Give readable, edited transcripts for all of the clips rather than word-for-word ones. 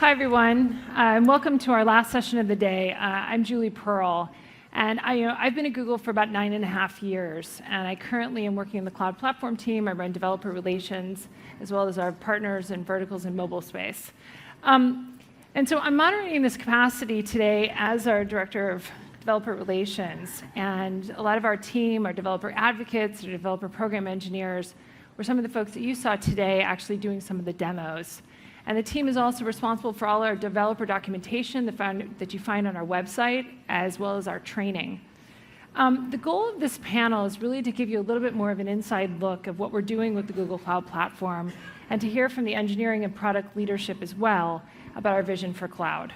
Hi, everyone, and welcome to our last session of the day. I'm Julie Pearl, and I've been at Google for about 9.5 years, and I currently am working in the cloud platform team. I run developer relations, as well as our partners and verticals in mobile space. And so I'm moderating this capacity today as our director of developer relations, and a lot of our team, our developer advocates, our developer program engineers, were some of the folks that you saw today actually doing some of the demos. And the team is also responsible for all our developer documentation that you find on our website, as well as our training. The goal of this panel is really to give you a little bit more of an inside look of what we're doing with the Google Cloud Platform, and to hear from the engineering and product leadership as well about our vision for cloud.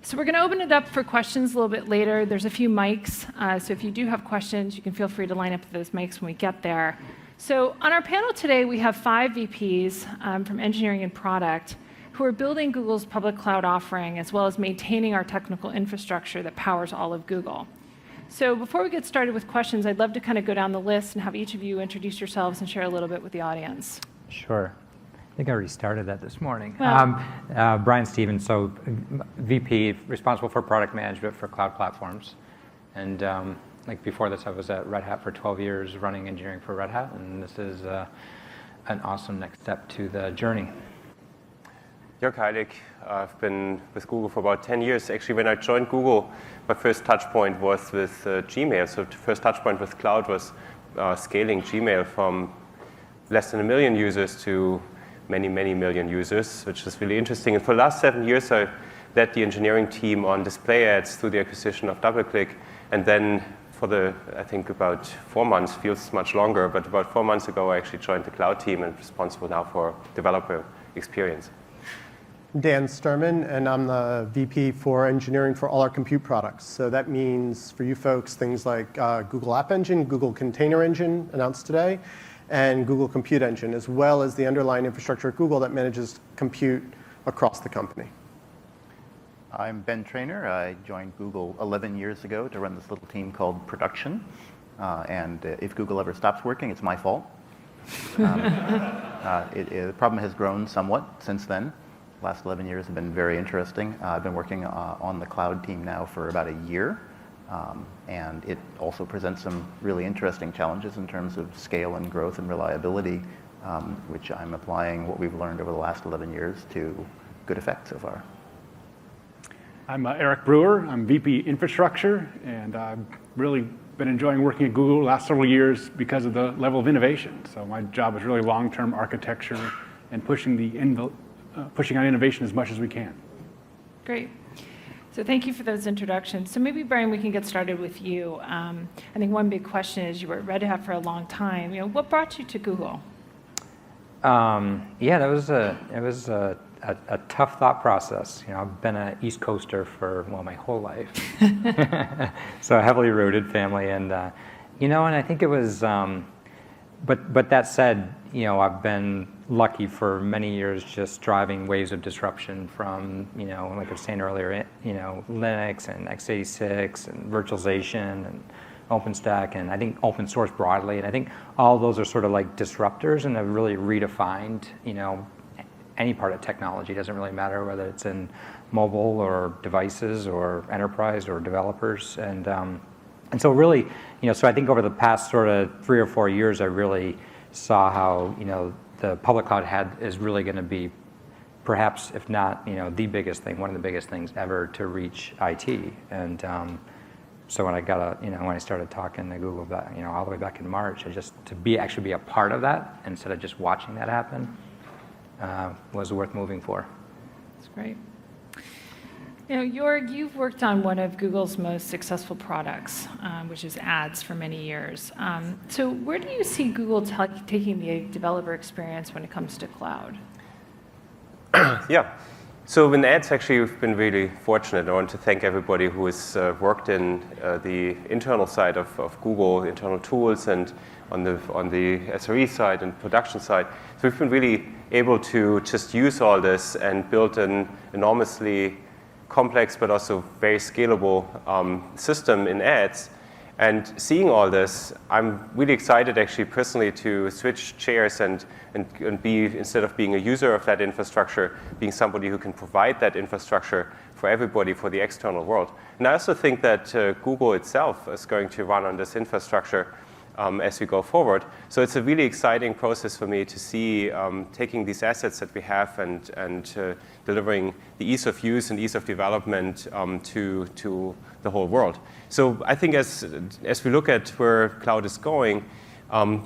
So we're going to open it up for questions a little bit later. There's a few mics, so if you do have questions, you can feel free to line up those mics when we get there. So on our panel today, we have 5 VPs from engineering and product who are building Google's public cloud offering, as well as maintaining our technical infrastructure that powers all of Google. So before we get started with questions, I'd love to kind of go down the list and have each of you introduce yourselves and share a little bit with the audience. Sure. I think I already started that this morning. Well, Brian Stevens, so VP, responsible for product management for cloud platforms. And like before this, I was at Red Hat for 12 years running engineering for Red Hat, and this is an awesome next step to the journey. Jörg Heilig, I've been with Google for about 10 years. Actually, when I joined Google, my first touch point was with Gmail. So the first touch point with cloud was scaling Gmail from less than 1 million users to many, many million users, which is really interesting. And for the last 7 years, I led the engineering team on display ads through the acquisition of DoubleClick. And then for I think about 4 months, feels much longer, but about 4 months ago, I actually joined the cloud team and responsible now for developer experience. Dan Sturman, and I'm the VP for engineering for all our compute products. So that means for you folks, things like Google App Engine, Google Container Engine announced today, and Google Compute Engine, as well as the underlying infrastructure at Google that manages compute across the company. I'm Ben Traynor. I joined Google 11 years ago to run this little team called Production. And if Google ever stops working, it's my fault. The problem has grown somewhat since then. The last 11 years have been very interesting. I've been working on the cloud team now for about a year. And it also presents some really interesting challenges in terms of scale and growth and reliability, which I'm applying what we've learned over the last 11 years to good effect so far. I'm Eric Brewer. I'm VP Infrastructure, and I've really been enjoying working at Google the last several years because of the level of innovation. So my job is really long-term architecture and pushing on innovation as much as we can. Great. So thank you for those introductions. So maybe, Brian, we can get started with you. I think one big question is you were at Red Hat for a long time. What brought you to Google? Yeah, it was a tough thought process. I've been an East Coaster for, my whole life. So heavily rooted family. And, and I think it was, but that said, I've been lucky for many years just driving waves of disruption from, like I was saying earlier, Linux and x86 and virtualization and OpenStack, and I think open source broadly. And I think all those are sort of like disruptors and have really redefined, any part of technology. It doesn't really matter whether it's in mobile or devices or enterprise or developers. And so really, so I think over the past sort of 3 or 4 years, I really saw how, the public cloud is really going to be perhaps, if not, the biggest thing, one of the biggest things ever to reach IT. And so when I got when I started talking to Google about, all the way back in March, actually be a part of that instead of just watching that happen was worth moving for. That's great. Jörg, you've worked on one of Google's most successful products, which is ads, for many years. So where do you see Google taking the developer experience when it comes to cloud? Yeah. So in ads, actually, we've been really fortunate. I want to thank everybody who has worked in the internal side of Google, internal tools, and on the SRE side and production side. So we've been really able to just use all this and build an enormously complex but also very scalable system in ads. And seeing all this, I'm really excited actually personally to switch chairs and be, instead of being a user of that infrastructure, being somebody who can provide that infrastructure for everybody, for the external world. And I also think that Google itself is going to run on this infrastructure as we go forward. So it's a really exciting process for me to see taking these assets that we have and delivering the ease of use and ease of development to the whole world. So I think as we look at where cloud is going,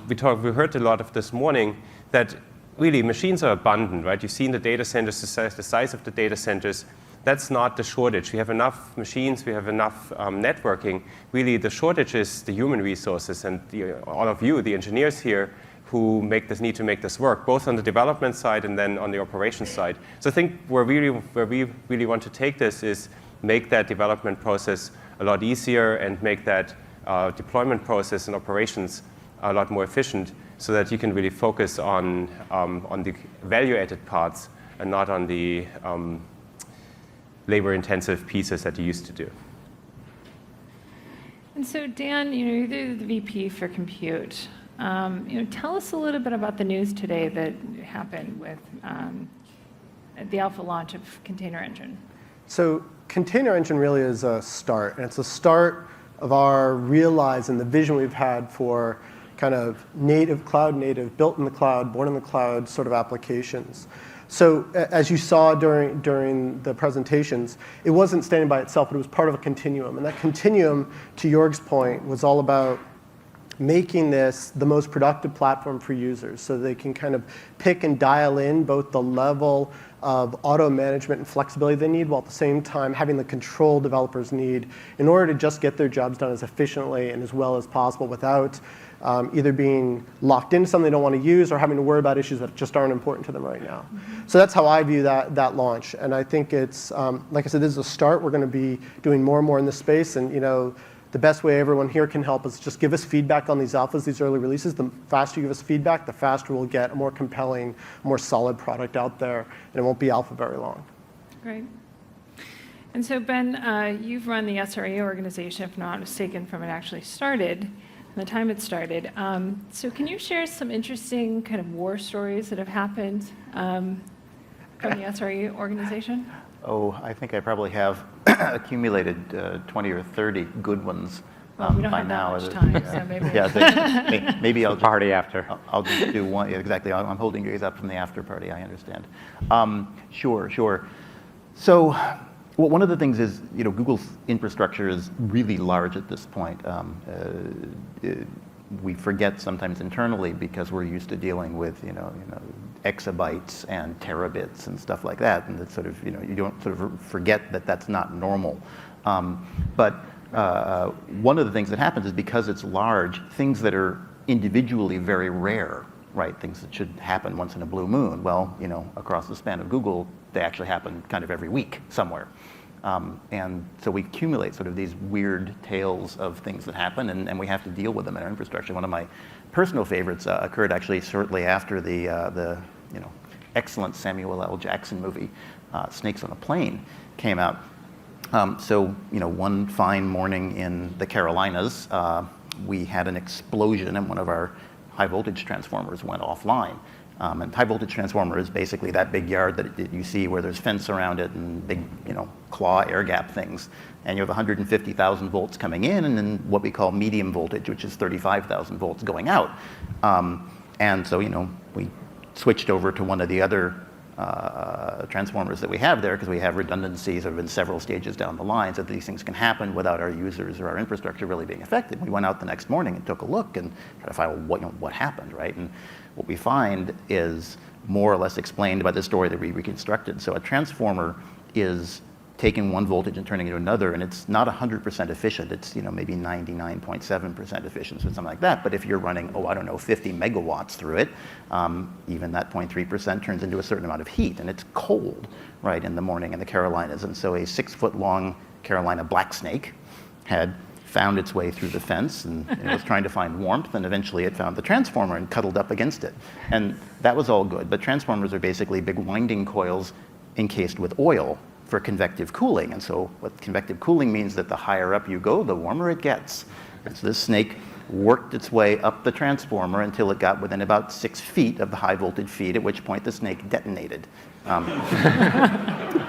we heard a lot of this morning that really machines are abundant, right? You've seen the data centers, the size of the data centers. That's not the shortage. We have enough machines, we have enough networking. Really, the shortage is the human resources and all of you, the engineers here, who need to make this work, both on the development side and then on the operations side. So I think where we really want to take this is make that development process a lot easier and make that deployment process and operations a lot more efficient so that you can really focus on the value-added parts and not on the labor-intensive pieces that you used to do. And so, Dan, you're the VP for Compute. Tell us a little bit about the news today that happened with the alpha launch of Container Engine. So Container Engine really is a start, and it's a start of our realizing the vision we've had for kind of native, cloud native, built in the cloud, born in the cloud sort of applications. So as you saw during the presentations, it wasn't standing by itself, but it was part of a continuum. And that continuum, to Jorg's point, was all about making this the most productive platform for users so they can kind of pick and dial in both the level of auto management and flexibility they need, while at the same time having the control developers need in order to just get their jobs done as efficiently and as well as possible without either being locked into something they don't want to use or having to worry about issues that just aren't important to them right now. So that's how I view that launch. And I think it's, like I said, this is a start. We're going to be doing more and more in this space. And the best way everyone here can help is just give us feedback on these alphas, these early releases. The faster you give us feedback, the faster we'll get a more compelling, more solid product out there. And it won't be alpha very long. Great. And so, Ben, you've run the SRE organization, if I'm not mistaken, from it actually started. The time it started. So can you share some interesting kind of war stories that have happened from the SRE organization? Oh, I think I probably have accumulated 20 or 30 good ones Well, we don't by have now. that much time, so maybe. Yeah, maybe I'll Party after. I'll just do one. Yeah, exactly. I'm holding you guys up from the after party. I understand. Sure. So, well, one of the things is, Google's infrastructure is really large at this point. We forget sometimes internally because we're used to dealing with, exabytes and terabits and stuff like that, and it's sort of, you don't sort of forget that that's not normal. But one of the things that happens is because it's large, things that are individually very rare, right? Things that should happen once in a blue moon. Well, across the span of Google, they actually happen kind of every week somewhere. And so we accumulate sort of these weird tales of things that happen, and we have to deal with them in our infrastructure. One of my personal favorites occurred actually shortly after the excellent Samuel L. Jackson movie, Snakes on a Plane, came out. So one fine morning in the Carolinas, we had an explosion, and one of our high voltage transformers went offline. And high voltage transformer is basically that big yard that you see where there's fence around it and big, claw air gap things. And you have 150,000 volts coming in, and then what we call medium voltage, which is 35,000 volts going out. And so, we switched over to one of the other transformers that we have there because we have redundancies in several stages down the line, so that these things can happen without our users or our infrastructure really being affected. We went out the next morning and took a look and tried to find what happened, right? And what we find is more or less explained by the story that we reconstructed. So a transformer is taking one voltage and turning it to another, and it's not 100% efficient. It's maybe 99.7% efficient, so something like that. But if you're running 50 megawatts through it, even that 0.3% turns into a certain amount of heat, and it's cold, right, in the morning in the Carolinas. And so a 6-foot-long Carolina black snake had found its way through the fence and it was trying to find warmth, and eventually it found the transformer and cuddled up against it. And that was all good, but transformers are basically big winding coils encased with oil for convective cooling. And so what convective cooling means that the higher up you go, the warmer it gets. And so this snake worked its way up the transformer until it got within about 6 feet of the high voltage feed, at which point the snake detonated.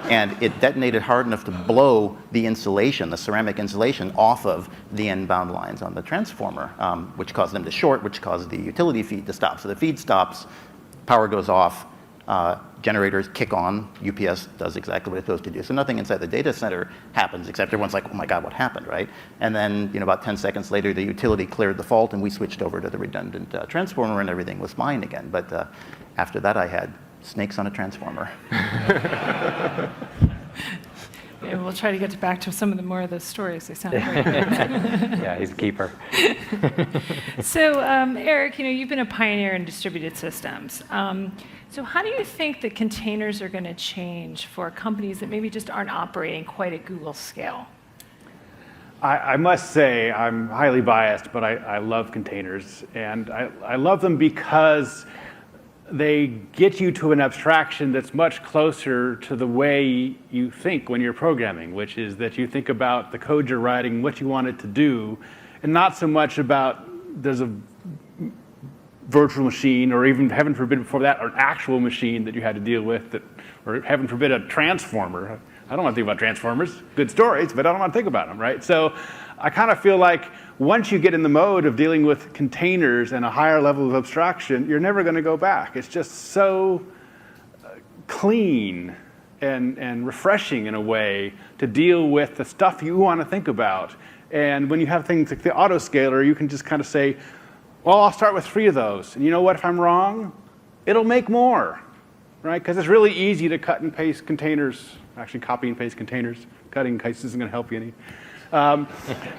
And it detonated hard enough to blow the insulation, the ceramic insulation, off of the end-bound lines on the transformer, which caused them to short, which caused the utility feed to stop. So the feed stops, power goes off, generators kick on, UPS does exactly what it's supposed to do. So nothing inside the data center happens, except everyone's like, oh my God, what happened, right? And then about 10 seconds later, the utility cleared the fault, and we switched over to the redundant transformer, and everything was fine again. But after that, I had snakes on a transformer. And we'll try to get back to some of the more of those stories. They sound great. Yeah, he's a keeper. So, Eric, you've been a pioneer in distributed systems. So how do you think that containers are going to change for companies that maybe just aren't operating quite at Google scale? I must say I'm highly biased, but I love containers. And I love them because they get you to an abstraction that's much closer to the way you think when you're programming, which is that you think about the code you're writing, what you want it to do, and not so much about there's a virtual machine, or even, heaven forbid before that, an actual machine that you had to deal with, or heaven forbid, a transformer. I don't want to think about transformers, good stories, but I don't want to think about them, right? So I kind of feel like once you get in the mode of dealing with containers and a higher level of abstraction, you're never going to go back. It's just so clean and refreshing in a way to deal with the stuff you want to think about. And when you have things like the autoscaler, you can just kind of say, well, I'll start with 3 of those. And you know what, if I'm wrong, it'll make more, right? Because it's really easy to cut and paste containers, actually copy and paste containers. Cutting and paste isn't going to help you any.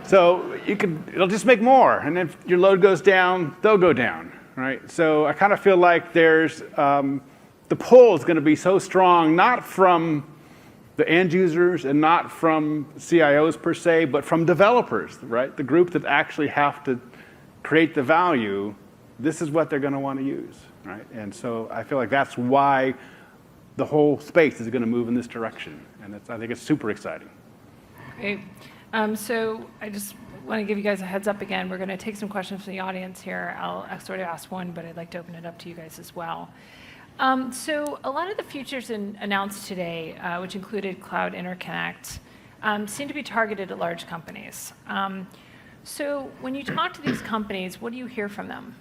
So it'll just make more. And if your load goes down, they'll go down, right? So I kind of feel like there's, the pull is going to be so strong, not from the end users and not from CIOs per se, but from developers, right? The group that actually have to create the value. This is what they're going to want to use, right? And so I feel like that's why the whole space is going to move in this direction. And I think it's super exciting. Great. So I just want to give you guys a heads up again. We're going to take some questions from the audience here. I'll sort of ask one, but I'd like to open it up to you guys as well. So a lot of the features announced today, which included Cloud Interconnect, seem to be targeted at large companies. So when you talk to these companies, what do you hear from them?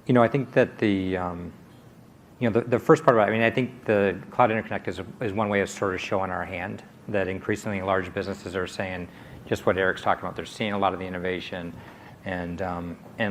I think that the first part of it, I think the Cloud Interconnect is one way of sort of showing our hand, that increasingly large businesses are saying just what Eric's talking about. They're seeing a lot of the innovation, and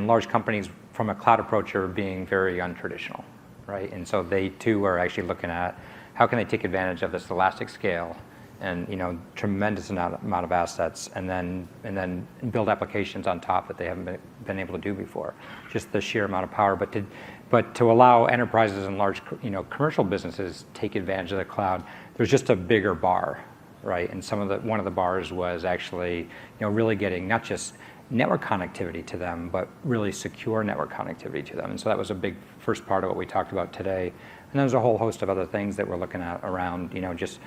large companies from a cloud approach are being very untraditional, right? And so they too are actually looking at how can they take advantage of this elastic scale and tremendous amount of assets, and then build applications on top that they haven't been able to do before. Just the sheer amount of power, but to allow enterprises and large commercial businesses take advantage of the cloud, there's just a bigger bar, right? And one of the bars was actually really getting not just network connectivity to them, but really secure network connectivity to them. And so that was a big first part of what we talked about today. And there's a whole host of other things that we're looking at around just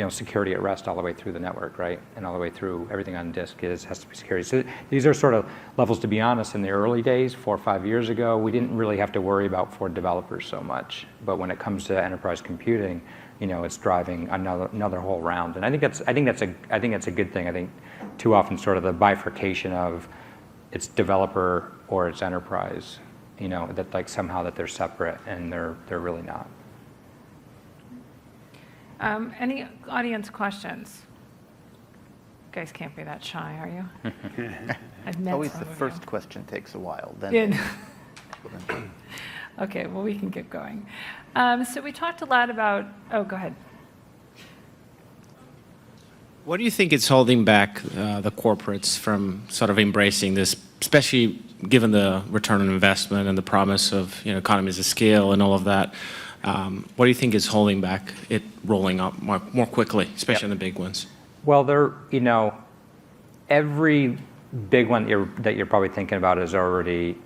security at rest all the way through the network, right? And all the way through everything on disk has to be security. So these are sort of levels, to be honest, in the early days, 4 or 5 years ago, we didn't really have to worry about for developers so much. But when it comes to enterprise computing, it's driving another whole round. And I think that's a good thing. I think too often sort of the bifurcation of it's developer or it's enterprise, that like somehow that they're separate, and they're really not. Any audience questions? You guys can't be that shy, are you? I've met Always some the of first you. question takes a while. Then. Yeah. Okay, well, we can get going. So we talked a lot about, go ahead. What do you think is holding back the corporates from sort of embracing this, especially given the return on investment and the promise of economies of scale and all of that? What do you think is holding back it rolling out more quickly, especially in the big ones? Well, every big one that you're probably thinking about is already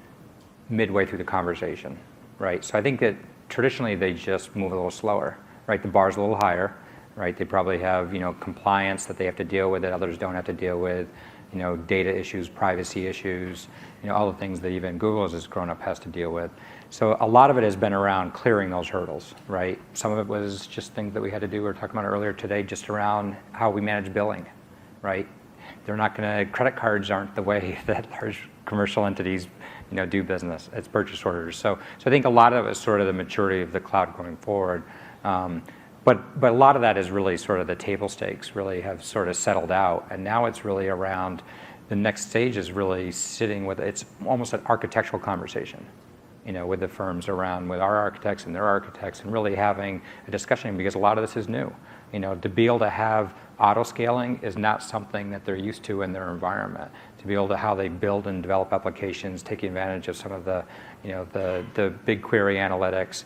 midway through the conversation, right? So I think that traditionally they just move a little slower, right? The bar's a little higher, right? They probably have compliance that they have to deal with that others don't have to deal with. data issues, privacy issues, all the things that even Google as its grown up has to deal with. So a lot of it has been around clearing those hurdles, right? Some of it was just things that we had to do. We were talking about earlier today, just around how we manage billing, right? Credit cards aren't the way that large commercial entities, do business. It's purchase orders. So I think a lot of it is sort of the maturity of the cloud going forward. But a lot of that is really sort of the table stakes really have sort of settled out. And now it's really around the next stage is really sitting with, it's almost an architectural conversation, with the firms around, with our architects and their architects, and really having a discussion, because a lot of this is new. To be able to have auto scaling is not something that they're used to in their environment. To be able to how they build and develop applications, taking advantage of some of the, the big query analytics,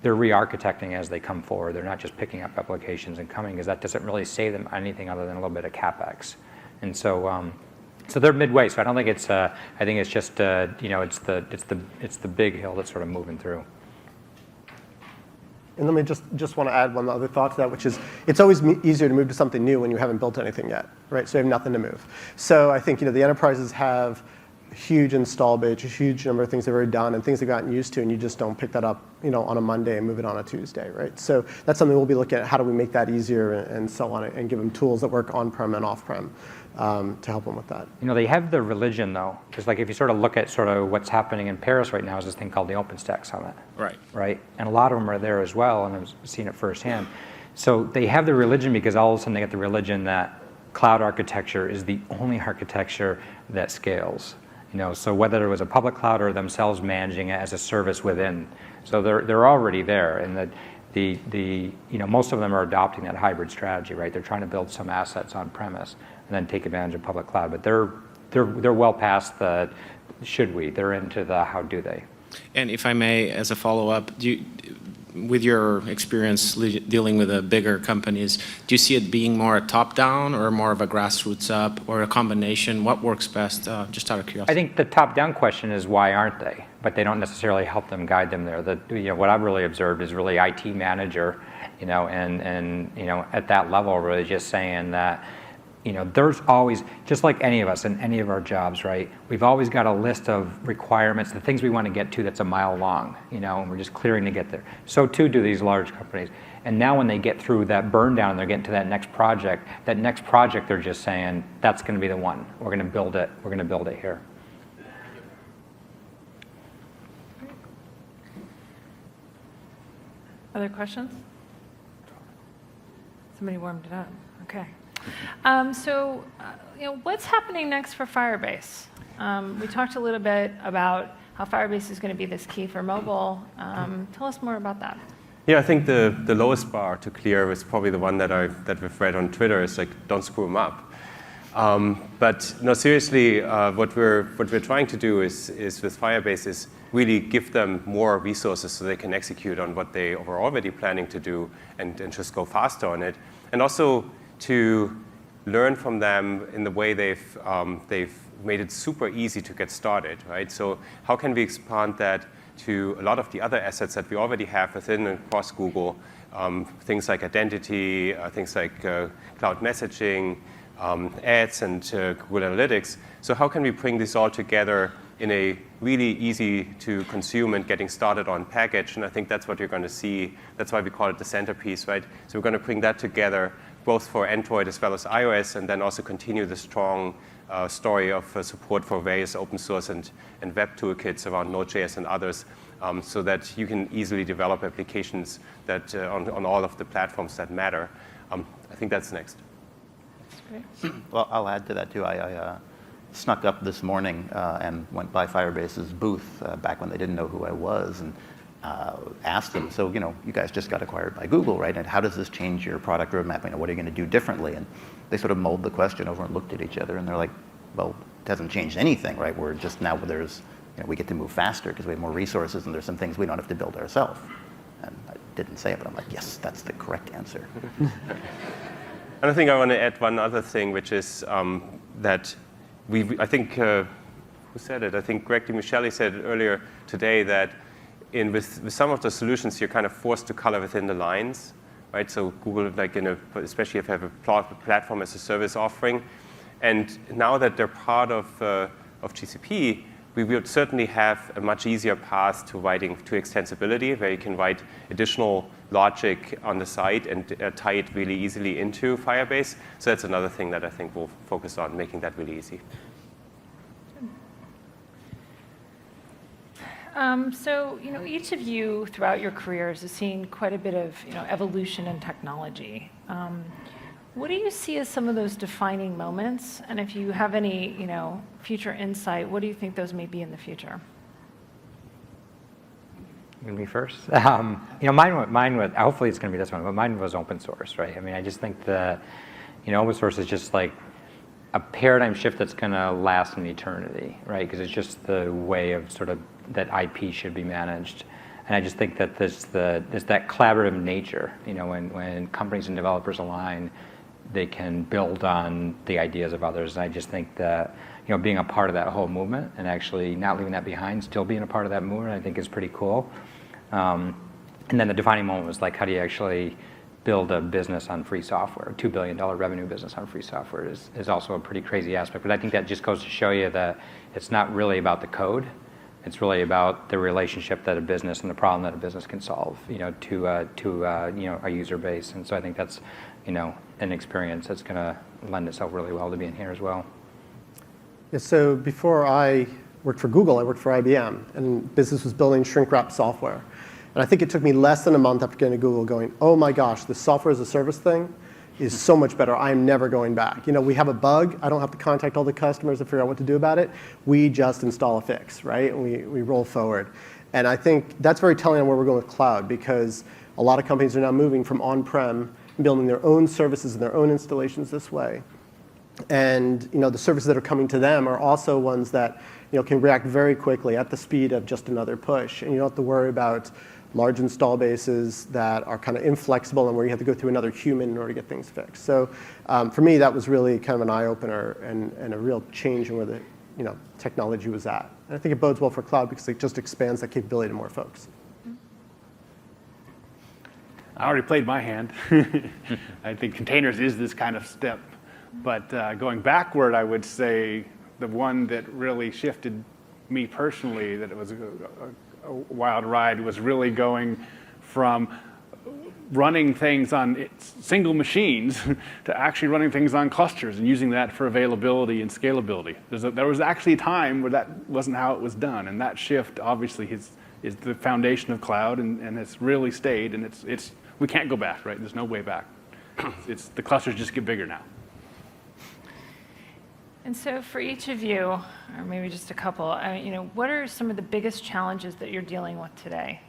they're re-architecting as they come forward. They're not just picking up applications and coming, because that doesn't really save them anything other than a little bit of CapEx. And so, so they're midway. So I don't think it's. I think it's just. It's the big hill that's sort of moving through. And let me just want to add one other thought to that, which is it's always easier to move to something new when you haven't built anything yet, right? So you have nothing to move. So I think the enterprises have a huge install base, a huge number of things they've already done and things they've gotten used to, and you just don't pick that up, on a Monday and move it on a Tuesday, right? So that's something we'll be looking at. How do we make that easier and so on, and give them tools that work on-prem and off-prem to help them with that. They have the religion though, because like if you sort of look at sort of what's happening in Paris right now is this thing called the OpenStack Summit. Right. Right, and a lot of them are there as well, and I've seen it firsthand. So they have the religion because all of a sudden they get the religion that cloud architecture is the only architecture that scales. So whether it was a public cloud or themselves managing it as a service within, so they're already there, and the most of them are adopting that hybrid strategy, right? They're trying to build some assets on premise and then take advantage of public cloud, but they're well past the should we. They're into the how do they. And if I may, as a follow-up, with your experience dealing with the bigger companies, do you see it being more a top-down or more of a grassroots up or a combination? What works best, just out of curiosity? I think the top-down question is why aren't they? But they don't necessarily help them, guide them there. What I've really observed is really IT manager, and at that level, really just saying that, there's always, just like any of us in any of our jobs, right? We've always got a list of requirements, the things we want to get to that's a mile long, and we're just clearing to get there. So too do these large companies. And now when they get through that burn down and they're getting to that next project they're just saying, that's going to be the one. We're going to build it. We're going to build it here. Other questions? Somebody warmed it up. Okay. What's happening next for Firebase? We talked a little bit about how Firebase is going to be this key for mobile. Tell us more about that. Yeah, I think the lowest bar to clear is probably the one that we've read on Twitter. Is like, don't screw them up. But no, seriously, what we're trying to do is with Firebase is really give them more resources so they can execute on what they were already planning to do and just go faster on it, and also to learn from them in the way they've made it super easy to get started, right? So how can we expand that to a lot of the other assets that we already have within and across Google, things like identity, things like cloud messaging, ads, and Google Analytics. So how can we bring this all together in a really easy to consume and getting started on package? And I think that's what you're going to see. That's why we call it the centerpiece, right? So we're going to bring that together both for Android as well as iOS, and then also continue the strong story of support for various open source and web toolkits around Node.js and others, so that you can easily develop applications that on all of the platforms that matter. I think that's next. Great. Well, I'll add to that too. I snuck up this morning and went by Firebase's booth back when they didn't know who I was, and asked them, so you guys just got acquired by Google, right? And how does this change your product roadmap? What are you going to do differently? And they sort of mulled the question over and looked at each other, and they're like, well, it hasn't changed anything, right? We're just now we get to move faster because we have more resources, and there's some things we don't have to build ourselves. And I didn't say it, but I'm like, yes, that's the correct answer. And I think I want to add one other thing, which is that I think, who said it? I think Greg DiMichele said it earlier today that with some of the solutions, you're kind of forced to color within the lines, right? So Google, especially if you have a platform as a service offering, And now that they're part of GCP, we would certainly have a much easier path to writing to extensibility, where you can write additional logic on the side and tie it really easily into Firebase. So that's another thing that I think we'll focus on, making that really easy. So, each of you throughout your careers has seen quite a bit of, evolution in technology. What do you see as some of those defining moments? And if you have any, future insight, what do you think those may be in the future? Me first. Mine was, hopefully it's going to be this one, but mine was open source, right? I mean, I just think that, open source is just like a paradigm shift that's going to last an eternity, right? Because it's just the way of sort of that IP should be managed. And I just think that there's that collaborative nature, when companies and developers align, they can build on the ideas of others. And I just think that, being a part of that whole movement and actually not leaving that behind, still being a part of that movement, I think is pretty cool. And then the defining moment was like, how do you actually build a business on free software? A $2 billion revenue business on free software is also a pretty crazy aspect. But I think that just goes to show you that it's not really about the code. It's really about the relationship that a business and the problem that a business can solve, to a user base. And so I think that's, an experience that's going to lend itself really well to being here as well. Yeah, so before I worked for Google, I worked for IBM, and business was building shrink-wrap software. And I think it took me less than a month after getting to Google going, oh my gosh, the software as a service thing is so much better. I'm never going back. We have a bug. I don't have to contact all the customers to figure out what to do about it. We just install a fix, right? And we roll forward. And I think that's very telling on where we're going with cloud, because a lot of companies are now moving from on-prem and building their own services and their own installations this way. And the services that are coming to them are also ones that can react very quickly at the speed of just another push. And you don't have to worry about large install bases that are kind of inflexible and where you have to go through another human in order to get things fixed. So for me, that was really kind of an eye-opener and a real change in where the technology was at. And I think it bodes well for cloud because it just expands that capability to more folks. I already played my hand. I think containers is this kind of step. But going backward, I would say the one that really shifted me personally, that it was a wild ride, was really going from running things on single machines to actually running things on clusters and using that for availability and scalability. There was actually a time where that wasn't how it was done, and that shift obviously is the foundation of cloud, and it's really stayed, and we can't go back, right? There's no way back. The clusters just get bigger now. And so for each of you, or maybe just a couple, what are some of the biggest challenges that you're dealing with today?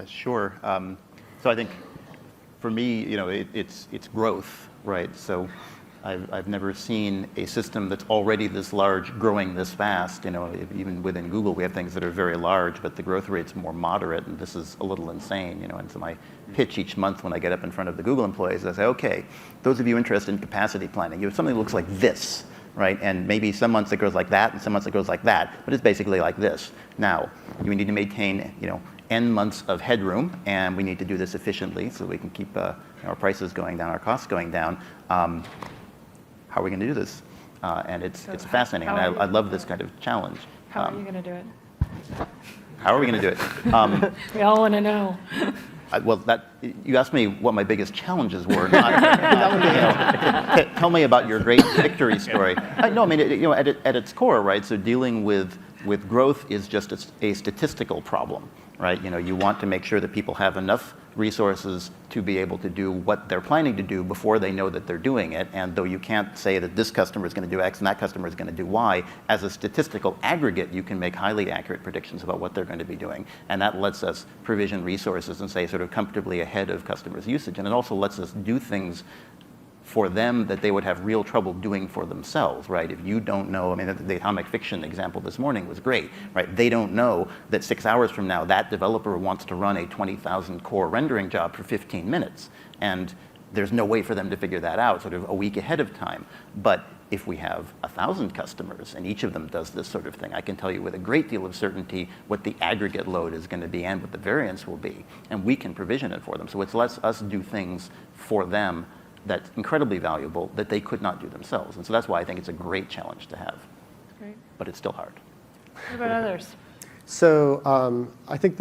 Sure. So I think for me, it's growth, right? So I've never seen a system that's already this large growing this fast. Even within Google, we have things that are very large, but the growth rate's more moderate, and this is a little insane. And so my pitch each month when I get up in front of the Google employees, I say, okay, those of you interested in capacity planning, you have something that looks like this, right? And maybe some months it goes like that, and some months it goes like that, but it's basically like this. Now, you need to maintain, N months of headroom, and we need to do this efficiently so we can keep our prices going down, our costs going down. How are we going to do this? And it's fascinating, and I love this kind of challenge. How are you going to do it? How are we going to do it? We all want to know. You asked me what my biggest challenges were. Tell me about your great victory story. No, I mean, at its core, right? So dealing with growth is just a statistical problem, right? You want to make sure that people have enough resources to be able to do what they're planning to do before they know that they're doing it. And though you can't say that this customer is going to do X and that customer is going to do Y, as a statistical aggregate, you can make highly accurate predictions about what they're going to be doing. And that lets us provision resources and say sort of comfortably ahead of customers' usage. And it also lets us do things for them that they would have real trouble doing for themselves, right? If you don't know, I mean, the atomic fiction example this morning was great, right? They don't know that 6 hours from now, that developer wants to run a 20,000 core rendering job for 15 minutes. And there's no way for them to figure that out sort of a week ahead of time. But if we have 1,000 customers and each of them does this sort of thing, I can tell you with a great deal of certainty what the aggregate load is going to be and what the variance will be. And we can provision it for them. So it lets us do things for them that's incredibly valuable that they could not do themselves. And so that's why I think it's a great challenge to have. Great. But it's still hard. What about others? So I think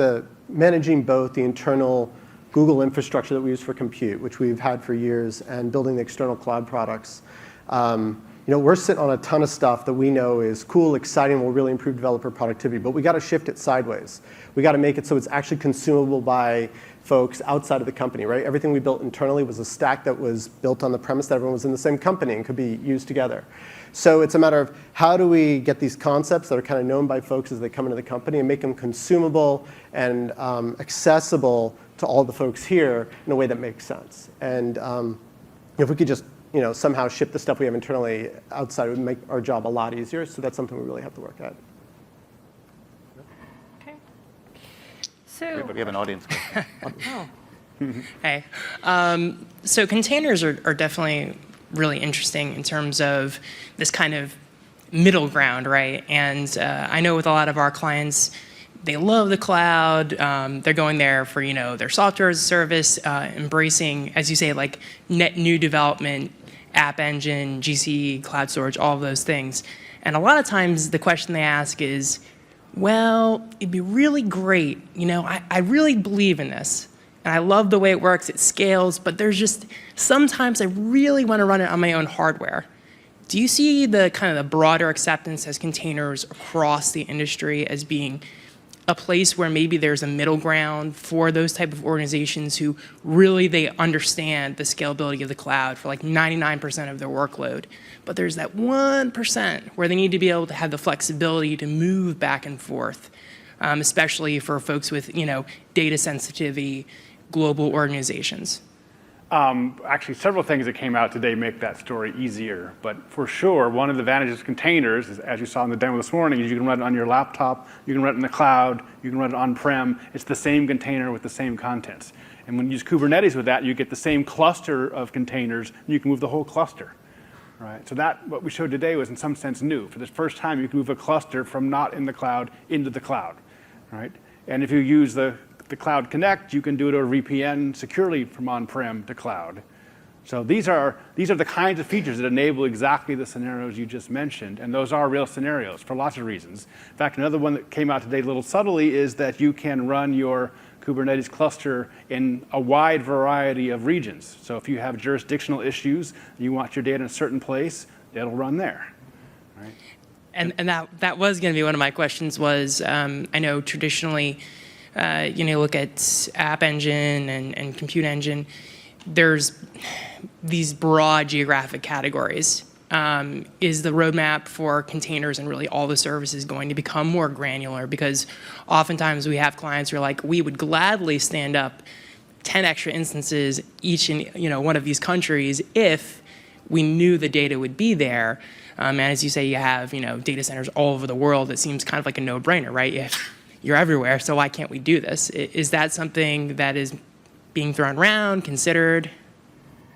managing both the internal Google infrastructure that we use for compute, which we've had for years, and building the external cloud products. We're sitting on a ton of stuff that we know is cool, exciting, will really improve developer productivity, but we got to shift it sideways. We got to make it so it's actually consumable by folks outside of the company, right? Everything we built internally was a stack that was built on the premise that everyone was in the same company and could be used together. So it's a matter of how do we get these concepts that are kind of known by folks as they come into the company and make them consumable and accessible to all the folks here in a way that makes sense. And if we could just somehow ship the stuff we have internally outside, it would make our job a lot easier. So that's something we really have to work at. Okay. So, We have an audience question. Hey. So containers are definitely really interesting in terms of this kind of middle ground, right? And I know with a lot of our clients, they love the cloud. They're going there for their software as a service, embracing, as you say, like net new development, App Engine, GCE, cloud storage, all of those things. And a lot of times the question they ask is, well, it'd be really great. I really believe in this. And I love the way it works, it scales, but there's just, sometimes I really want to run it on my own hardware. Do you see the kind of the broader acceptance as containers across the industry as being a place where maybe there's a middle ground for those type of organizations who really, they understand the scalability of the cloud for like 99% of their workload, but there's that 1% where they need to be able to have the flexibility to move back and forth, especially for folks with, data sensitivity, global organizations? Actually, several things that came out today make that story easier. But for sure, one of the advantages of containers, is, as you saw in the demo this morning, is you can run it on your laptop, you can run it in the cloud, you can run it on-prem. It's the same container with the same contents. And when you use Kubernetes with that, you get the same cluster of containers, and you can move the whole cluster. Right? So what we showed today was in some sense new. For the first time, you can move a cluster from not in the cloud into the cloud. Right? And if you use the Cloud Connect, you can do it over VPN securely from on-prem to cloud. So these are the kinds of features that enable exactly the scenarios you just mentioned, and those are real scenarios for lots of reasons. In fact, another one that came out today a little subtly is that you can run your Kubernetes cluster in a wide variety of regions. So if you have jurisdictional issues, you want your data in a certain place, it'll run there. Right? And that was going to be one of my questions was, I know traditionally, look at App Engine and Compute Engine, there's these broad geographic categories. Is the roadmap for containers and really all the services going to become more granular? Because oftentimes we have clients who are like, we would gladly stand up 10 extra instances each in one of these countries if we knew the data would be there. And as you say, you have data centers all over the world. It seems kind of like a no-brainer, right? If you're everywhere, so why can't we do this? Is that something that is being thrown around, considered?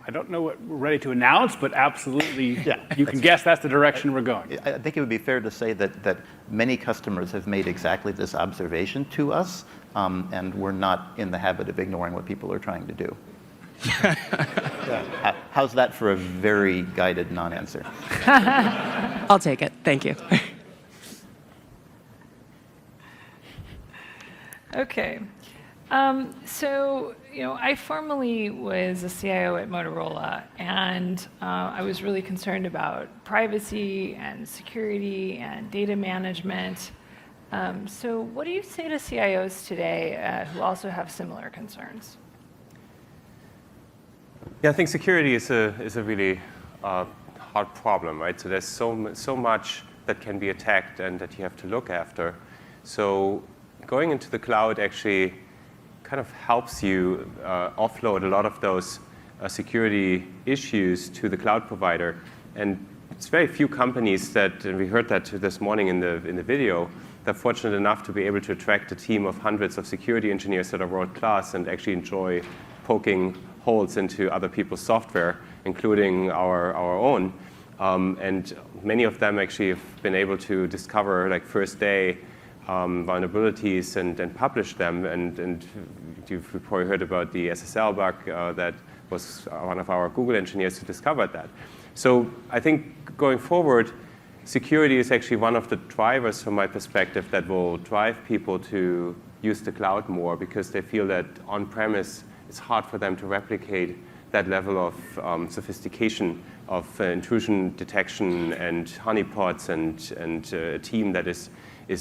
I don't know what we're ready to announce, but absolutely, Yeah. you can guess that's the direction we're going. I think it would be fair to say that many customers have made exactly this observation to us, and we're not in the habit of ignoring what people are trying to do. How's that for a very guided non-answer? I'll take it. Thank you. Okay. I formerly was a CIO at Motorola, and I was really concerned about privacy and security and data management. So what do you say to CIOs today who also have similar concerns? Yeah, I think security is a really hard problem, right? So there's so much that can be attacked and that you have to look after. So going into the cloud actually kind of helps you offload a lot of those security issues to the cloud provider. And it's very few companies that, and we heard that this morning in the video, that are fortunate enough to be able to attract a team of hundreds of security engineers that are world class and actually enjoy poking holes into other people's software, including our own. And many of them actually have been able to discover, like first day, vulnerabilities and publish them. And you've probably heard about the SSL bug that was one of our Google engineers who discovered that. So I think going forward, security is actually one of the drivers from my perspective that will drive people to use the cloud more, because they feel that on-premise it's hard for them to replicate that level of sophistication of intrusion detection and honeypots and a team that is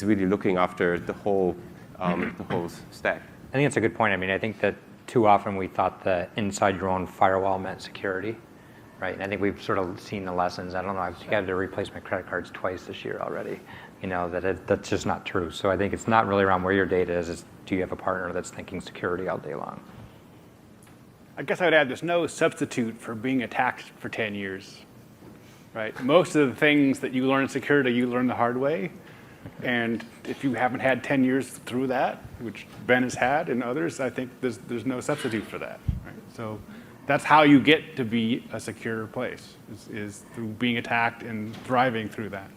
really looking after the whole stack. I think it's a good point. I mean, I think that too often we thought that inside your own firewall meant security, right? And I think we've sort of seen the lessons. I don't know, I've had to replace my credit cards twice this year already. That's just not true. So I think it's not really around where your data is. It's do you have a partner that's thinking security all day long? I guess I would add there's no substitute for being attacked for 10 years, right? Most of the things that you learn in security, you learn the hard way. And if you haven't had 10 years through that, which Ben has had and others, I think there's no substitute for that, right? So that's how you get to be a secure place, is through being attacked and thriving through that.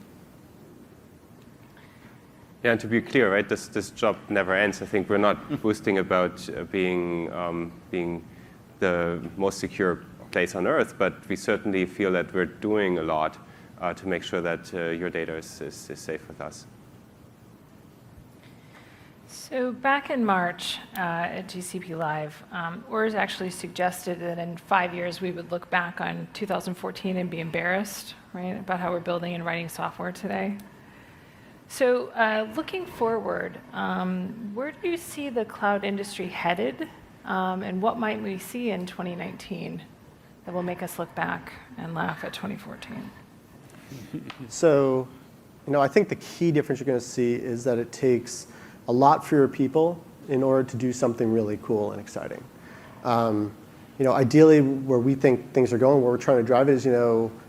Yeah, and to be clear, right, this job never ends. I think we're not boasting about being the most secure place on earth, but we certainly feel that we're doing a lot to make sure that your data is safe with us. So back in March at GCP Live, Urs actually suggested that in 5 years we would look back on 2014 and be embarrassed, right, about how we're building and writing software today. So looking forward, where do you see the cloud industry headed, and what might we see in 2019 that will make us look back and laugh at 2014? So, I think the key difference you're going to see is that it takes a lot fewer people in order to do something really cool and exciting. Ideally, where we think things are going, where we're trying to drive it is,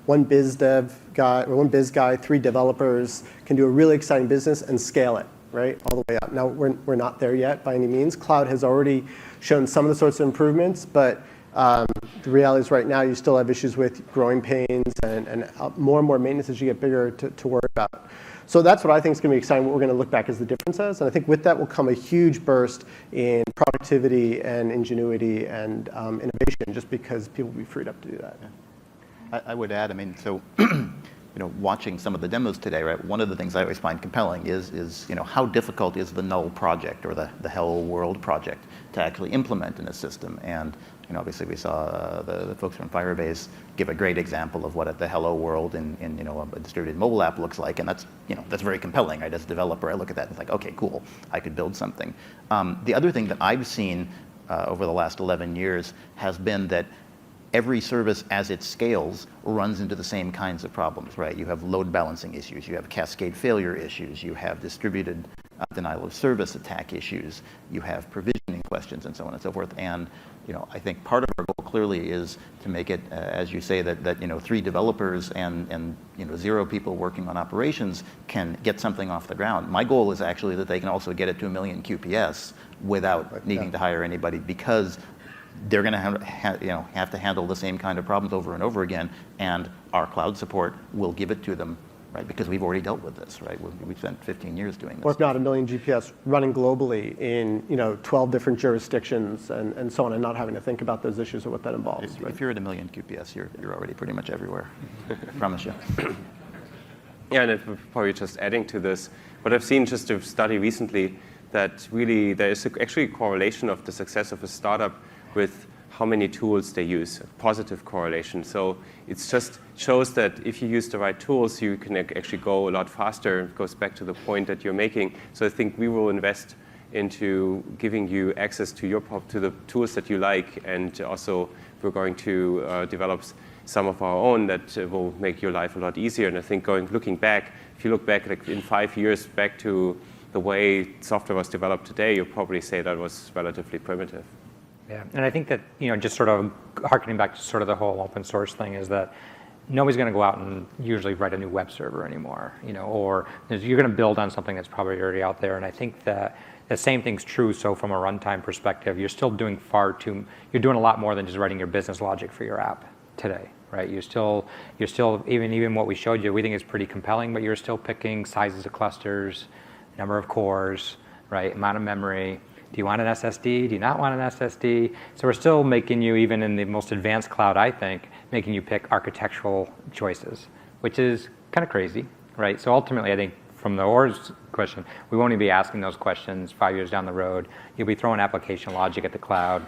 one biz guy, 3 developers can do a really exciting business and scale it, right, all the way up. Now, we're not there yet by any means. Cloud has already shown some of the sorts of improvements, but the reality is right now you still have issues with growing pains and more and more maintenance as you get bigger to worry about. So that's what I think is going to be exciting, what we're going to look back as the differences. And I think with that will come a huge burst in productivity and ingenuity and innovation, just because people will be freed up to do that. Yeah. I would add, so watching some of the demos today, right? One of the things I always find compelling is how difficult is the null project or the Hello World project to actually implement in a system. And obviously we saw the folks from Firebase give a great example of what the Hello World in a distributed mobile app looks like, and that's very compelling, right? As a developer, I look at that and it's like, okay, cool, I could build something. The other thing that I've seen over the last 11 years has been that every service, as it scales, runs into the same kinds of problems, right? You have load balancing issues, you have cascade failure issues, you have distributed denial of service attack issues, you have provisioning questions, and so on and so forth. And I think part of our goal clearly is to make it, as you say, that 3 developers and 0 people working on operations can get something off the ground. My goal is actually that they can also get it to 1 million QPS without needing to hire anybody, because they're going to have to handle the same kind of problems over and over again, and our cloud support will give it to them, right? Because we've already dealt with this, right? We've spent 15 years doing this. Or if not 1 million GPS running globally in 12 different jurisdictions and so on, and not having to think about those issues or what that involves. If you're at 1 million QPS, you're already pretty much everywhere. I promise you. Yeah, and probably just adding to this, what I've seen just a study recently, that really there is actually a correlation of the success of a startup with how many tools they use, a positive correlation. So it just shows that if you use the right tools, you can actually go a lot faster. It goes back to the point that you're making. So I think we will invest into giving you access to the tools that you like, and also we're going to develop some of our own that will make your life a lot easier. And I think looking back, if you look back like in 5 years back to the way software was developed today, you'll probably say that was relatively primitive. Yeah, and I think that, just sort of harkening back to sort of the whole open source thing is that nobody's going to go out and usually write a new web server anymore, or you're going to build on something that's probably already out there. And I think that the same thing's true. So from a runtime perspective, you're still doing you're doing a lot more than just writing your business logic for your app today, right? You're still even what we showed you, we think is pretty compelling, but you're still picking sizes of clusters, number of cores, right, amount of memory. Do you want an SSD? Do you not want an SSD? So we're still making you, even in the most advanced cloud, I think, making you pick architectural choices, which is kind of crazy, right? So ultimately, I think from the OR's question, we won't even be asking those questions 5 years down the road. You'll be throwing application logic at the cloud.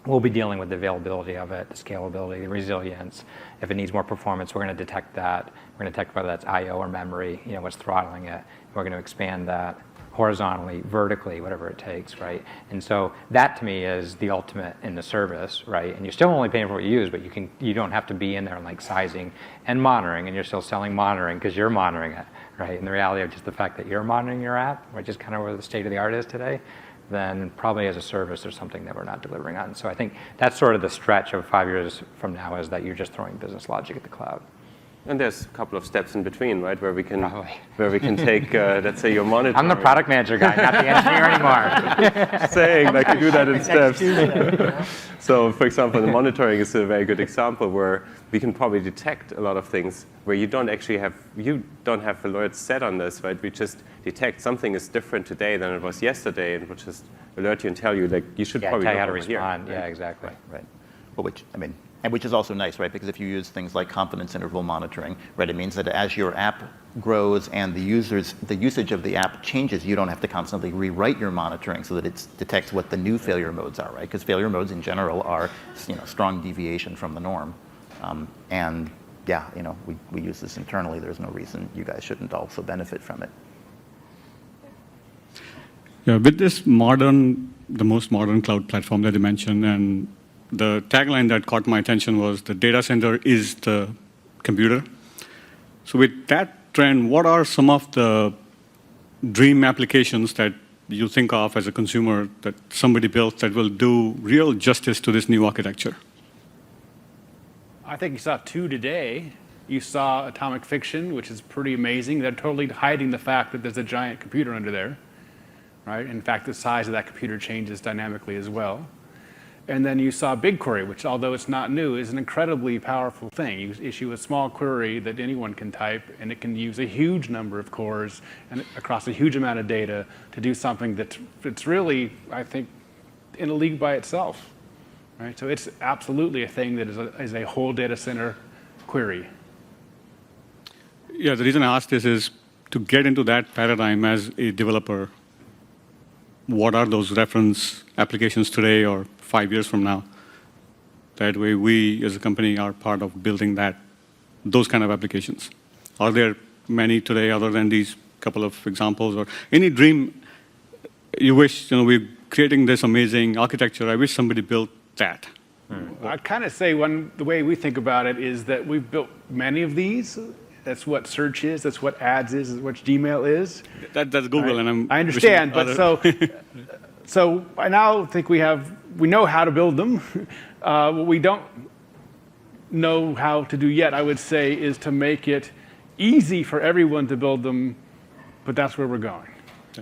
We'll be dealing with the availability of it, the scalability, the resilience. If it needs more performance, we're going to detect that. We're going to detect whether that's I/O or memory, what's throttling it. We're going to expand that horizontally, vertically, whatever it takes, right? And so that to me is the ultimate in the service, right? And you're still only paying for what you use, but you don't have to be in there and like sizing and monitoring, and you're still selling monitoring because you're monitoring it, right? And the reality of just the fact that you're monitoring your app, which is kind of where the state of the art is today, then probably as a service there's something that we're not delivering on. So I think that's sort of the stretch of 5 years from now, is that you're just throwing business logic at the cloud. And there's a couple of steps in between, right, where we can take, let's say, your monitoring. I'm the product manager guy, not the engineer anymore. Saying like you do that in steps. So, for example, the monitoring is a very good example where we can probably detect a lot of things where you don't have alerts set on this, right? We just detect something is different today than it was yesterday, and we'll just alert you and tell you like you should probably tell you how to look over here, respond. right? Yeah, exactly. Right. Well, which is also nice, right? Because if you use things like confidence interval monitoring, right, it means that as your app grows and the usage of the app changes, you don't have to constantly rewrite your monitoring so that it detects what the new failure modes are, right? Because failure modes in general are, strong deviation from the norm. And yeah, we use this internally. There's no reason you guys shouldn't also benefit from it. Yeah, with this the most modern cloud platform that you mentioned, and the tagline that caught my attention was the data center is the computer. So with that trend, what are some of the dream applications that you think of as a consumer that somebody built that will do real justice to this new architecture? I think you saw two today. You saw Atomic Fiction, which is pretty amazing. They're totally hiding the fact that there's a giant computer under there, right? In fact, the size of that computer changes dynamically as well. And then you saw BigQuery, which, although it's not new, is an incredibly powerful thing. You issue a small query that anyone can type, and it can use a huge number of cores and across a huge amount of data to do something that's really, I think, in a league by itself. Right? So it's absolutely a thing that is a whole data center query. Yeah, the reason I asked this is to get into that paradigm as a developer. What are those reference applications today or 5 years from now? That way we as a company are part of building those kind of applications. Are there many today other than these couple of examples, or any dream you wish, we're creating this amazing architecture, I wish somebody built that? I'd kind of say the way we think about it is that we've built many of these. That's what search is. That's what ads is. That's what Gmail is. That's Google, right? and I understand, but so I now think we know how to build them. What we don't know how to do yet, I would say, is to make it easy for everyone to build them. But that's where we're going.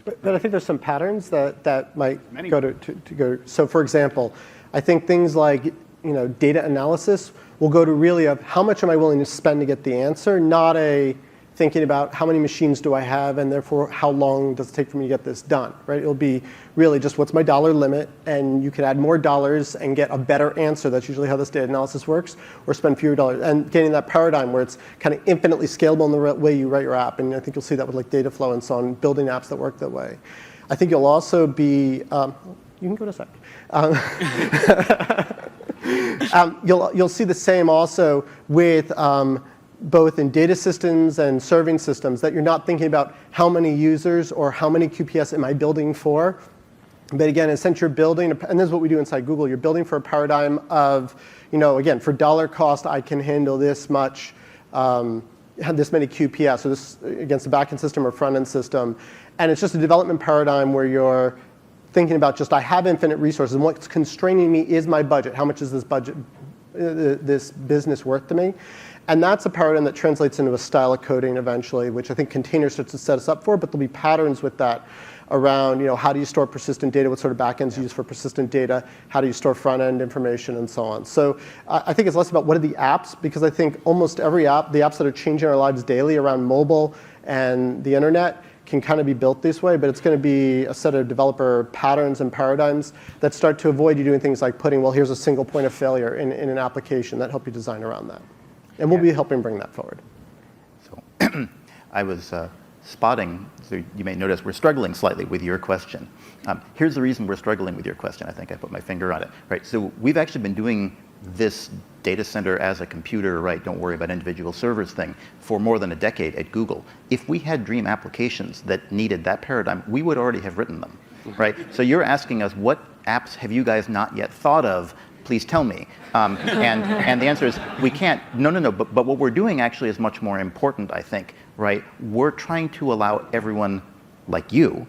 But I think there's some patterns that might go to go. So, for example, I think things like data analysis will go to really of how much am I willing to spend to get the answer, not a thinking about how many machines do I have and therefore how long does it take for me to get this done, right? It'll be really just what's my dollar limit, and you can add more dollars and get a better answer. That's usually how this data analysis works, or spend fewer dollars. And getting that paradigm where it's kind of infinitely scalable in the way you write your app. And I think you'll see that with like data flow and so on, building apps that work that way. I think you'll also be, you can go to sec. You'll see the same also with both in data systems and serving systems, that you're not thinking about how many users or how many QPS am I building for. But again, since you're building, and this is what we do inside Google, you're building for a paradigm of, again, for dollar cost, I can handle this much, this many QPS, so this against a backend system or front-end system. And it's just a development paradigm where you're thinking about just, I have infinite resources, and what's constraining me is my budget. How much is this budget, this business worth to me? And that's a paradigm that translates into a style of coding eventually, which I think containers starts to set us up for, but there'll be patterns with that around, how do you store persistent data, what sort of backends you use for persistent data, how do you store front-end information, and so on. So I think it's less about what are the apps, because I think almost every app, the apps that are changing our lives daily around mobile and the internet, can kind of be built this way, but it's going to be a set of developer patterns and paradigms that start to avoid you doing things like putting, well, here's a single point of failure in an application that help you design around that. And we'll be helping bring that forward. So I was spotting, so you may notice we're struggling slightly with your question. Here's the reason we're struggling with your question. I think I put my finger on it. Right. So we've actually been doing this data center as a computer, right, don't worry about individual servers thing, for more than a decade at Google. If we had dream applications that needed that paradigm, we would already have written them, right? So you're asking us, what apps have you guys not yet thought of? Please tell me. And the answer is, we can't. No. But what we're doing actually is much more important, I think, right? We're trying to allow everyone like you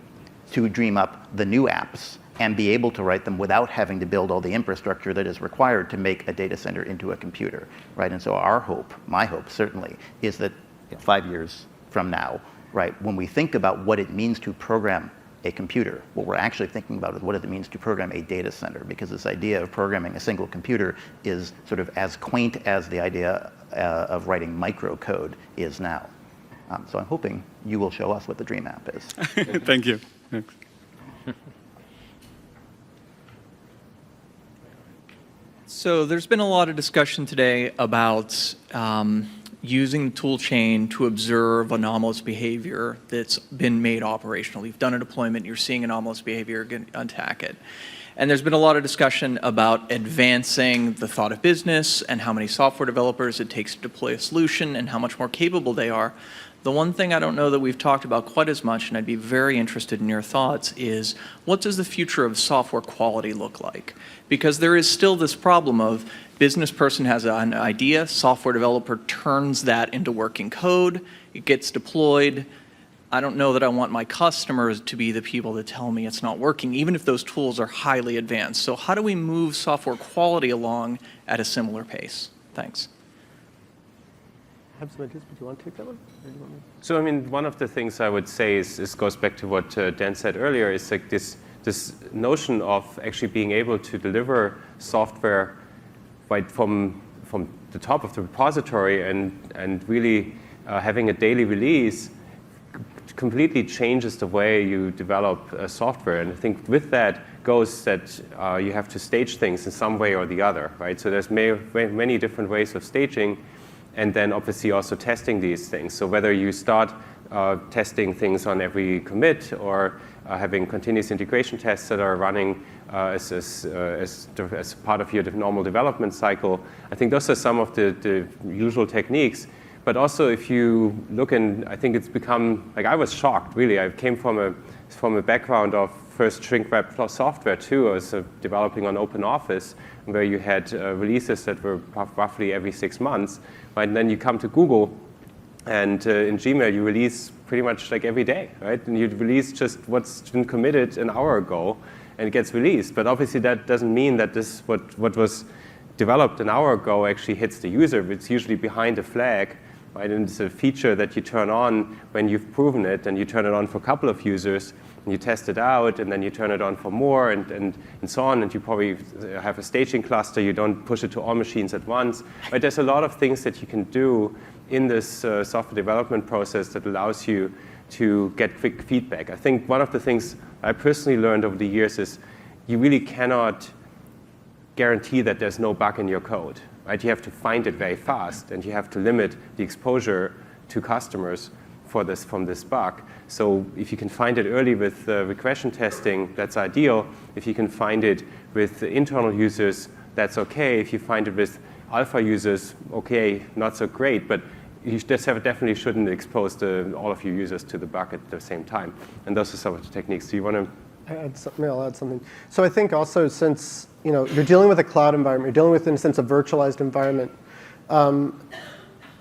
to dream up the new apps and be able to write them without having to build all the infrastructure that is required to make a data center into a computer, right? And so our hope, my hope certainly, is that 5 years from now, right, when we think about what it means to program a computer, what we're actually thinking about is what it means to program a data center, because this idea of programming a single computer is sort of as quaint as the idea of writing microcode is now. So I'm hoping you will show us what the dream app is. Thank you. Thanks. So there's been a lot of discussion today about using the tool chain to observe anomalous behavior that's been made operational. You've done a deployment, you're seeing anomalous behavior, attack it. And there's been a lot of discussion about advancing the thought of business and how many software developers it takes to deploy a solution and how much more capable they are. The one thing I don't know that we've talked about quite as much, and I'd be very interested in your thoughts, is what does the future of software quality look like? Because there is still this problem of business person has an idea, software developer turns that into working code, it gets deployed. I don't know that I want my customers to be the people that tell me it's not working, even if those tools are highly advanced. So how do we move software quality along at a similar pace? Thanks. I have some ideas, but do you want to take that one? Or do you want me? So I mean, one of the things I would say is goes back to what Dan said earlier, is like this notion of actually being able to deliver software right from the top of the repository and really having a daily release completely changes the way you develop software. And I think with that goes that you have to stage things in some way or the other, right? So there's many different ways of staging, and then obviously also testing these things. So whether you start testing things on every commit or having continuous integration tests that are running as part of your normal development cycle, I think those are some of the usual techniques. But also if you look, and I think it's become, like I was shocked really. I came from a background of first shrink-wrapped software too. I was developing on OpenOffice, where you had releases that were roughly every 6 months. Right? And then you come to Google, and in Gmail you release pretty much like every day, right? And you release just what's been committed an hour ago, and it gets released. But obviously that doesn't mean that this what was developed an hour ago actually hits the user. It's usually behind a flag, right? And it's a feature that you turn on when you've proven it, and you turn it on for a couple of users, and you test it out, and then you turn it on for more, and so on. And you probably have a staging cluster. You don't push it to all machines at once. But there's a lot of things that you can do in this software development process that allows you to get quick feedback. I think one of the things I personally learned over the years is you really cannot guarantee that there's no bug in your code. Right? You have to find it very fast, and you have to limit the exposure to customers from this bug. So if you can find it early with regression testing, that's ideal. If you can find it with internal users, that's okay. If you find it with alpha users, okay, not so great. But you definitely shouldn't expose all of your users to the bug at the same time. And those are some of the techniques. Do you want to? I'll add something. So I think also, since you're dealing with a cloud environment, you're dealing with, in a sense, a virtualized environment.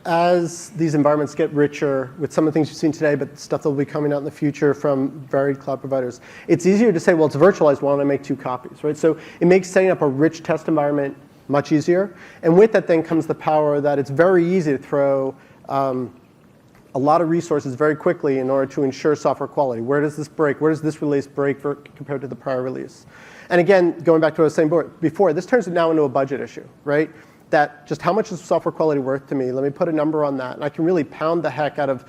As these environments get richer with some of the things you've seen today, but stuff that will be coming out in the future from varied cloud providers, it's easier to say, well, it's virtualized, why don't I make 2 copies, right? So it makes setting up a rich test environment much easier. And with that then comes the power that it's very easy to throw a lot of resources very quickly in order to ensure software quality. Where does this break? Where does this release break compared to the prior release? And again, going back to what I was saying before, this turns it now into a budget issue, right? That just how much is software quality worth to me? Let me put a number on that. And I can really pound the heck out of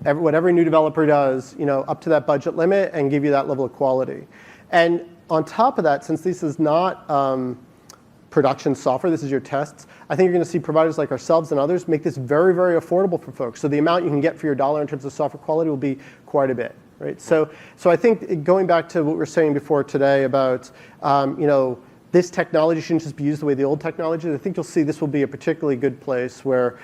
what every new developer does, up to that budget limit and give you that level of quality. And on top of that, since this is not production software, this is your tests, I think you're going to see providers like ourselves and others make this very, very affordable for folks. So the amount you can get for your dollar in terms of software quality will be quite a bit. Right? So I think going back to what we were saying before today about this technology shouldn't just be used the way the old technology is. I think you'll see this will be a particularly good place where,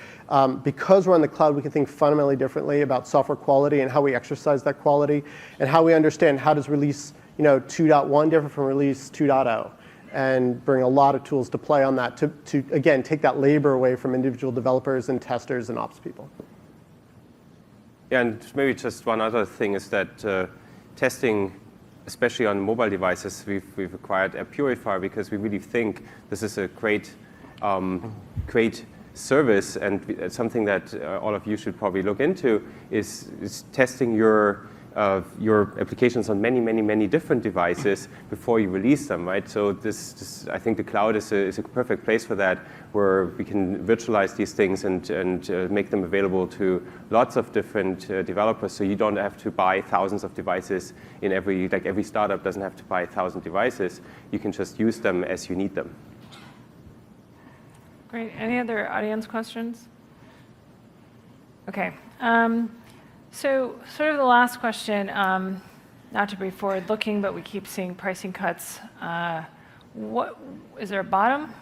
because we're on the cloud, we can think fundamentally differently about software quality and how we exercise that quality, and how we understand how does release 2.1 different from release 2.0, and bring a lot of tools to play on that to again take that labor away from individual developers and testers and ops people. Yeah, and maybe just one other thing is that testing, especially on mobile devices, we've acquired App Purifier because we really think this is a great service, and something that all of you should probably look into is testing your applications on many different devices before you release them, right? So this I think the cloud is a perfect place for that, where we can virtualize these things and make them available to lots of different developers. So you don't have to buy thousands of devices in every startup doesn't have to buy 1,000 devices. You can just use them as you need them. Great. Any other audience questions? Okay. So sort of the last question, not to be forward-looking, but we keep seeing pricing cuts. Is there a bottom?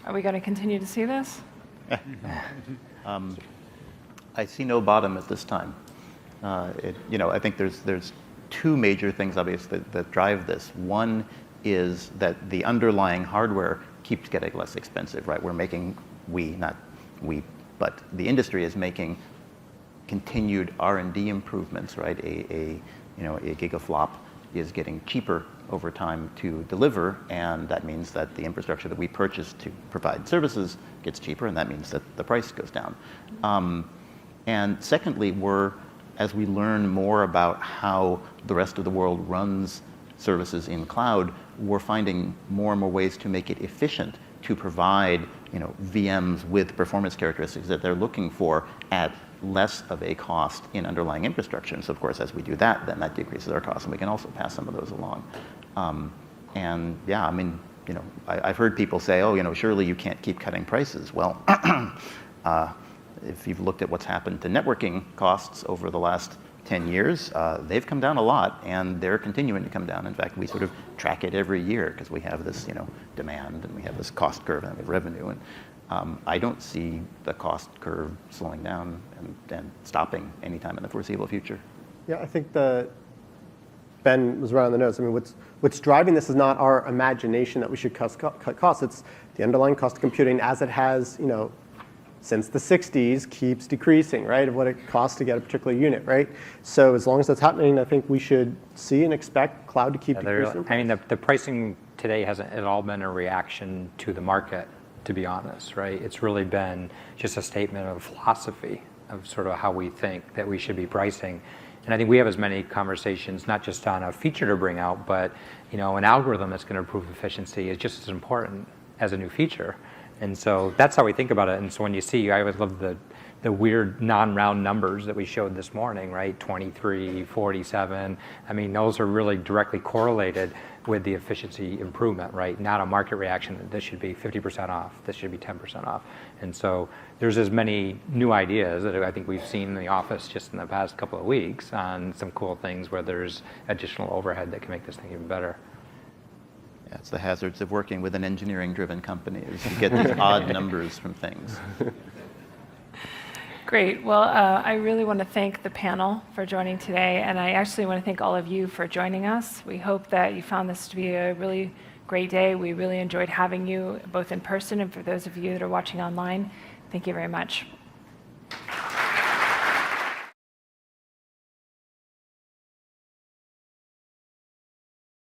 Are we going to continue to see this? I see no bottom at this time. I think there's two major things, obviously, that drive this. One is that the underlying hardware keeps getting less expensive, right? Not we, but the industry is making continued R&D improvements, right? A gigaflop is getting cheaper over time to deliver, and that means that the infrastructure that we purchase to provide services gets cheaper, and that means that the price goes down. And secondly, as we learn more about how the rest of the world runs services in cloud, we're finding more and more ways to make it efficient to provide VMs with performance characteristics that they're looking for at less of a cost in underlying infrastructure. And so, of course, as we do that, then that decreases our costs, and we can also pass some of those along. And yeah, I mean, I've heard people say, oh, surely you can't keep cutting prices. Well, if you've looked at what's happened to networking costs over the last 10 years, they've come down a lot, and they're continuing to come down. In fact, we sort of track it every year because we have this, demand, and we have this cost curve, and we have revenue. And I don't see the cost curve slowing down and stopping anytime in the foreseeable future. Yeah, I think Ben was right on the nose. I mean, what's driving this is not our imagination that we should cut costs. It's the underlying cost of computing as it has, since the 60s, keeps decreasing, right, of what it costs to get a particular unit, right? So as long as that's happening, I think we should see and expect cloud to keep decreasing. I mean, the pricing today hasn't at all been a reaction to the market, to be honest, right? It's really been just a statement of philosophy of sort of how we think that we should be pricing. And I think we have as many conversations, not just on a feature to bring out, but an algorithm that's going to improve efficiency is just as important as a new feature. And so that's how we think about it. And so when you see, I always love the weird non-round numbers that we showed this morning, right? 23, 47. I mean, those are really directly correlated with the efficiency improvement, right? Not a market reaction that this should be 50% off, this should be 10% off. And so there's as many new ideas that I think we've seen in the office just in the past couple of weeks on some cool things where there's additional overhead that can make this thing even better. Yeah, it's the hazards of working with an engineering-driven company, is you get these odd numbers from things. Great. Well, I really want to thank the panel for joining today, and I actually want to thank all of you for joining us. We hope that you found this to be a really great day. We really enjoyed having you both in person and for those of you that are watching online. Thank you very much.